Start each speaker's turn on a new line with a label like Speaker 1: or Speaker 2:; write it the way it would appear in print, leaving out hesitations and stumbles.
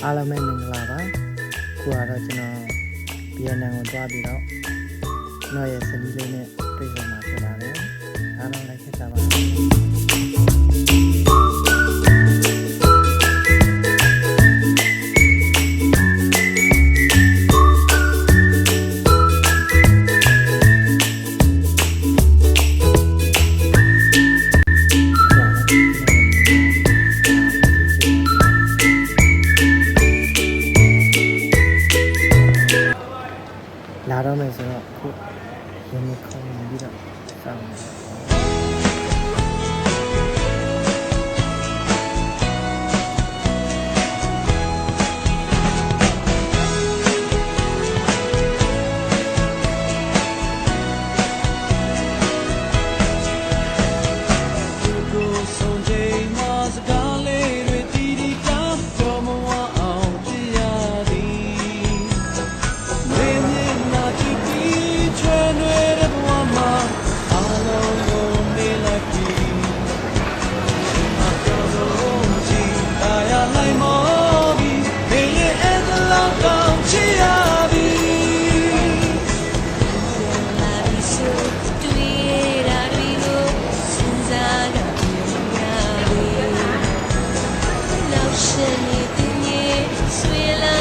Speaker 1: အားလုံးပဲမင်္ဂလာပါခုကတော့ကျွန်တော်ပြည်နံကိုတွားပြီးတော့ကျွန်တော်ရဲ့စနီးလေးနဲ့တွေ့ဆုံမှာဖြစ်ပါတယ်အားလုံးလိုက်ခဲ့ကြပါလာတော့မယ်ဆိုတော့ခုရင်းနှီးခေါင်းပြီးတော့စောင့်နေ
Speaker 2: 是你的夜，虽然。